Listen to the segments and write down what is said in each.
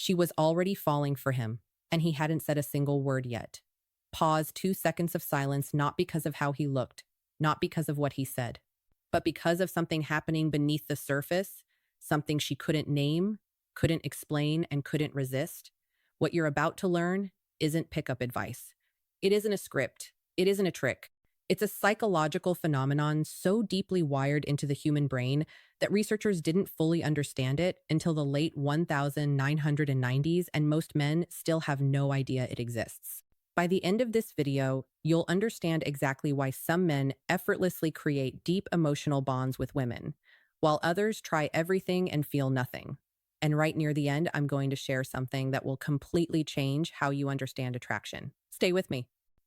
She was already falling for him, and he hadn't said a single word yet. Pause, 2 seconds of silence, not because of how he looked, not because of what he said, but because of something happening beneath the surface, something she couldn't name, couldn't explain, and couldn't resist. What you're about to learn isn't pickup advice. It isn't a script. It isn't a trick. It's a psychological phenomenon so deeply wired into the human brain that researchers didn't fully understand it until the late 1990s, and most men still have no idea it exists. By the end of this video, you'll understand exactly why some men effortlessly create deep emotional bonds with women, while others try everything and feel nothing. And right near the end, I'm going to share something that will completely change how you understand attraction. Stay with me.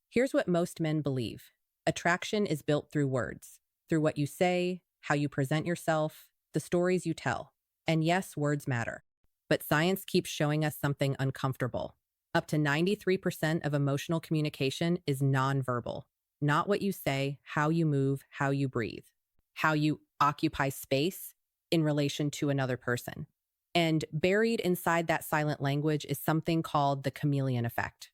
Here's what most men believe. Attraction is built through words, through what you say, how you present yourself, the stories you tell. And yes, words matter. But science keeps showing us something uncomfortable. Up to 93% of emotional communication is nonverbal. Not what you say, how you move, how you breathe, how you occupy space in relation to another person. And buried inside that silent language is something called the chameleon effect.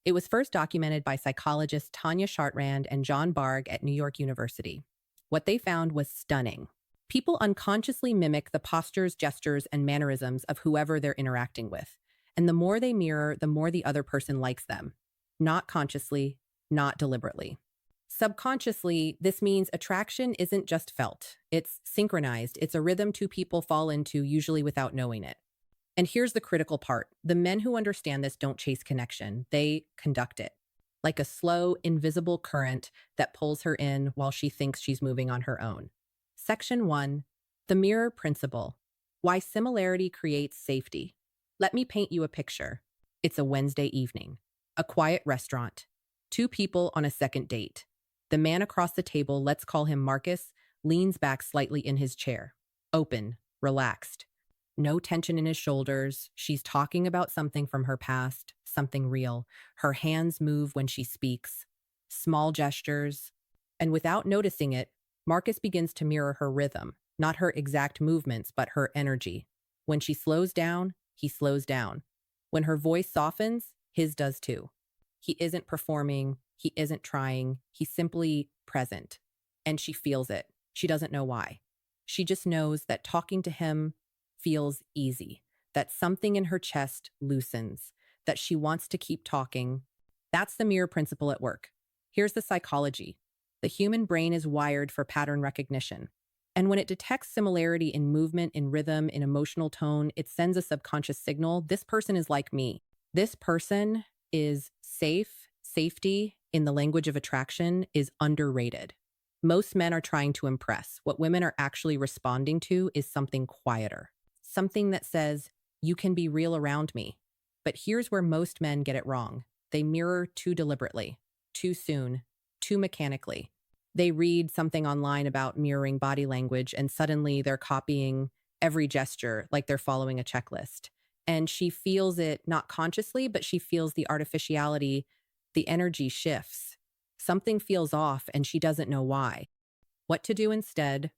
It was first documented by psychologists Tanya Chartrand and John Bargh at New York University. What they found was stunning. People unconsciously mimic the postures, gestures, and mannerisms of whoever they're interacting with. And the more they mirror, the more the other person likes them. Not consciously, not deliberately. Subconsciously, this means attraction isn't just felt. It's synchronized. It's a rhythm two people fall into, usually without knowing it. And here's the critical part. The men who understand this don't chase connection. They conduct it. Like a slow, invisible current that pulls her in while she thinks she's moving on her own. Section 1. The mirror principle. Why similarity creates safety. Let me paint you a picture. It's a Wednesday evening. A quiet restaurant. Two people on a second date. The man across the table, let's call him Marcus, leans back slightly in his chair. Open, relaxed. No tension in his shoulders. She's talking about something from her past, something real. Her hands move when she speaks. Small gestures. And without noticing it, Marcus begins to mirror her rhythm, not her exact movements, but her energy. When she slows down, he slows down. When her voice softens, his does too. He isn't performing. He isn't trying. He's simply present. And she feels it. She doesn't know why. She just knows that talking to him feels easy, that something in her chest loosens, that she wants to keep talking. That's the mirror principle at work. Here's the psychology. The human brain is wired for pattern recognition. And when it detects similarity in movement, in rhythm, in emotional tone, it sends a subconscious signal. This person is like me. This person is safe. Safety, in the language of attraction, is underrated. Most men are trying to impress. What women are actually responding to is something quieter. Something that says, you can be real around me. But here's where most men get it wrong. They mirror too deliberately, too soon, too mechanically. They read something online about mirroring body language, and suddenly they're copying every gesture like they're following a checklist. And she feels it not consciously, but she feels the artificiality, the energy shifts. Something feels off and she doesn't know why. What to do instead?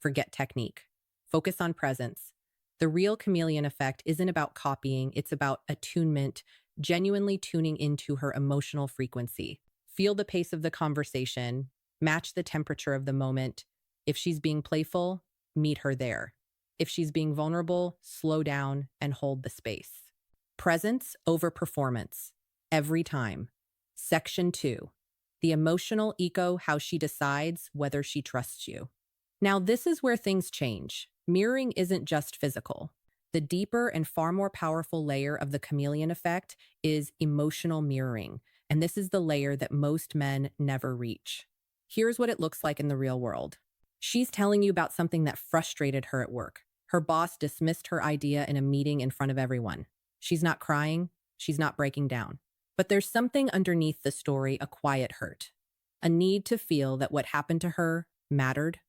Forget technique. Focus on presence. The real chameleon effect isn't about copying, it's about attunement, genuinely tuning into her emotional frequency. Feel the pace of the conversation, match the temperature of the moment. If she's being playful, meet her there. If she's being vulnerable, slow down and hold the space. Presence over performance. Every time. Section 2. The emotional echo, how she decides whether she trusts you. Now, this is where things change. Mirroring isn't just physical. The deeper and far more powerful layer of the chameleon effect is emotional mirroring, and this is the layer that most men never reach. Here's what it looks like in the real world. She's telling you about something that frustrated her at work. Her boss dismissed her idea in a meeting in front of everyone. She's not crying. She's not breaking down. But there's something underneath the story, a quiet hurt, a need to feel that what happened to her mattered.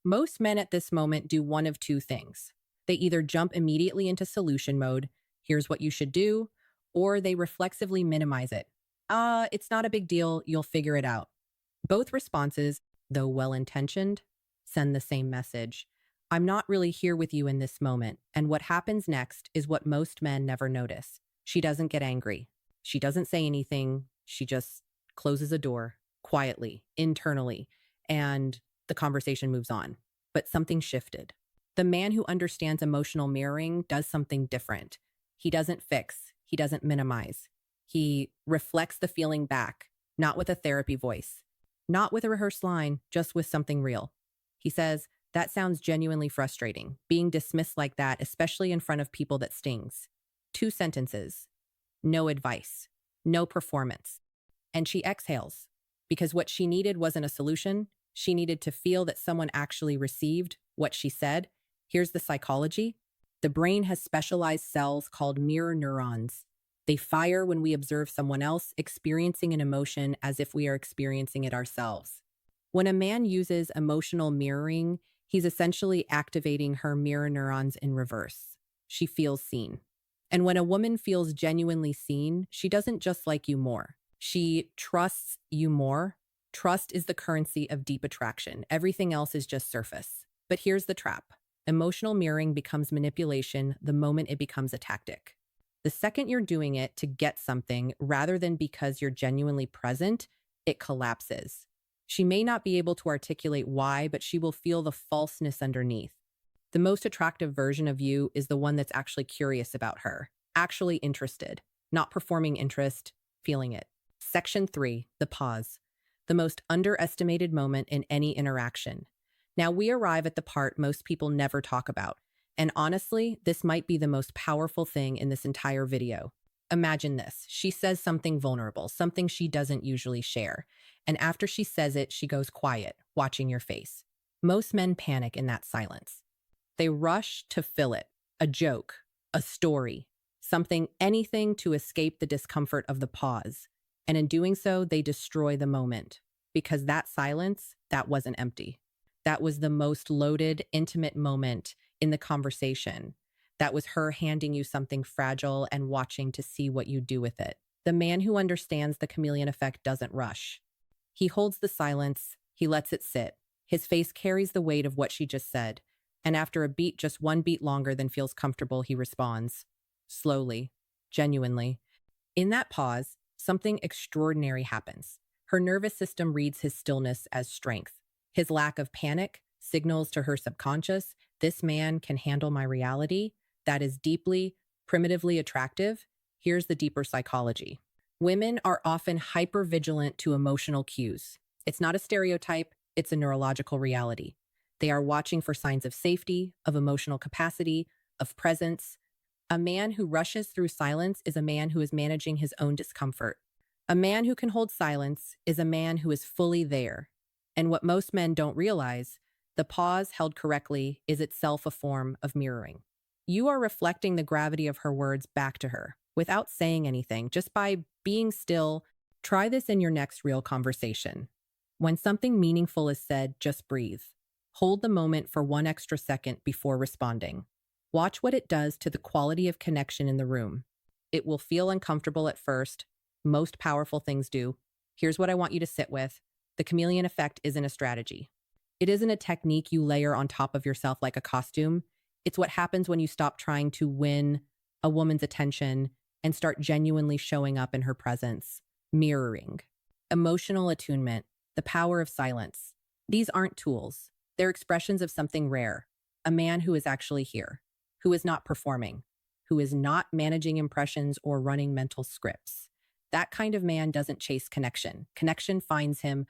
Most men at this moment do one of two things. They either jump immediately into solution mode, here's what you should do, or they reflexively minimize it. It's not a big deal, you'll figure it out. Both responses, though well-intentioned, send the same message. I'm not really here with you in this moment. And what happens next is what most men never notice. She doesn't get angry. She doesn't say anything. She just closes a door quietly, internally, and the conversation moves on. But something shifted. The man who understands emotional mirroring does something different. He doesn't fix, he doesn't minimize. He reflects the feeling back, not with a therapy voice, not with a rehearsed line, just with something real. He says, that sounds genuinely frustrating, being dismissed like that, especially in front of people that stings. 2 sentences, no advice, no performance. And she exhales, because what she needed wasn't a solution. She needed to feel that someone actually received what she said. Here's the psychology. The brain has specialized cells called mirror neurons. They fire when we observe someone else experiencing an emotion as if we are experiencing it ourselves. When a man uses emotional mirroring, he's essentially activating her mirror neurons in reverse. She feels seen. And when a woman feels genuinely seen, she doesn't just like you more. She trusts you more. Trust is the currency of deep attraction. Everything else is just surface. But here's the trap. Emotional mirroring becomes manipulation the moment it becomes a tactic. The second you're doing it to get something rather than because you're genuinely present, it collapses. She may not be able to articulate why, but she will feel the falseness underneath. The most attractive version of you is the one that's actually curious about her, actually interested, not performing interest, feeling it. Section 3, the pause. The most underestimated moment in any interaction. Now we arrive at the part most people never talk about. And honestly, this might be the most powerful thing in this entire video. Imagine this. She says something vulnerable, something she doesn't usually share. And after she says it, she goes quiet, watching your face. Most men panic in that silence. They rush to fill it. A joke, a story, something, anything to escape the discomfort of the pause. And in doing so, they destroy the moment. Because that silence, that wasn't empty. That was the most loaded, intimate moment in the conversation. That was her handing you something fragile and watching to see what you do with it. The man who understands the chameleon effect doesn't rush. He holds the silence, he lets it sit. His face carries the weight of what she just said. And after a beat, just one beat longer than feels comfortable, he responds. Slowly, genuinely. In that pause, something extraordinary happens. Her nervous system reads his stillness as strength. His lack of panic signals to her subconscious, this man can handle my reality. That is deeply, primitively attractive. Here's the deeper psychology. Women are often hypervigilant to emotional cues. It's not a stereotype, it's a neurological reality. They are watching for signs of safety, of emotional capacity, of presence. A man who rushes through silence is a man who is managing his own discomfort. A man who can hold silence is a man who is fully there. And what most men don't realize, the pause held correctly is itself a form of mirroring. You are reflecting the gravity of her words back to her without saying anything, just by being still. Try this in your next real conversation. When something meaningful is said, just breathe. Hold the moment for 1 extra second before responding. Watch what it does to the quality of connection in the room. It will feel uncomfortable at first. Most powerful things do. Here's what I want you to sit with. The chameleon effect isn't a strategy. It isn't a technique you layer on top of yourself like a costume. It's what happens when you stop trying to win a woman's attention and start genuinely showing up in her presence. Mirroring. Emotional attunement. The power of silence. These aren't tools. They're expressions of something rare. A man who is actually here. Who is not performing. Who is not managing impressions or running mental scripts. That kind of man doesn't chase connection. Connection finds him.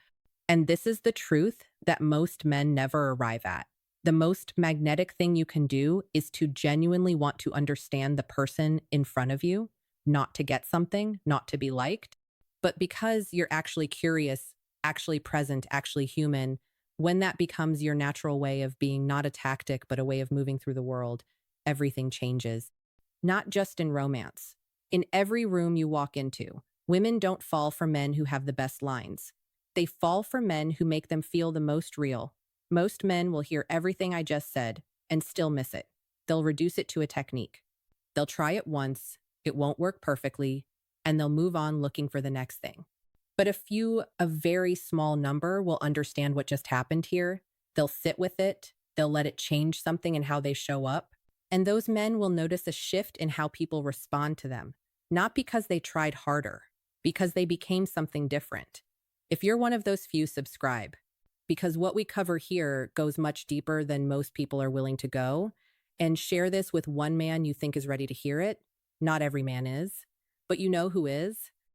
And this is the truth that most men never arrive at. The most magnetic thing you can do is to genuinely want to understand the person in front of you, not to get something, not to be liked, but because you're actually curious, actually present, actually human. When that becomes your natural way of being, not a tactic, but a way of moving through the world, everything changes. Not just in romance. In every room you walk into, women don't fall for men who have the best lines. They fall for men who make them feel the most real. Most men will hear everything I just said and still miss it. They'll reduce it to a technique. They'll try it once, it won't work perfectly, and they'll move on looking for the next thing. But a very small number will understand what just happened here. They'll sit with it, They'll let it change something in how they show up. And those men will notice a shift in how people respond to them, not because they tried harder, because they became something different. If you're one of those few, subscribe, because what we cover here goes much deeper than most people are willing to go. And share this with one man you think is ready to hear it. Not every man is, but you know who is.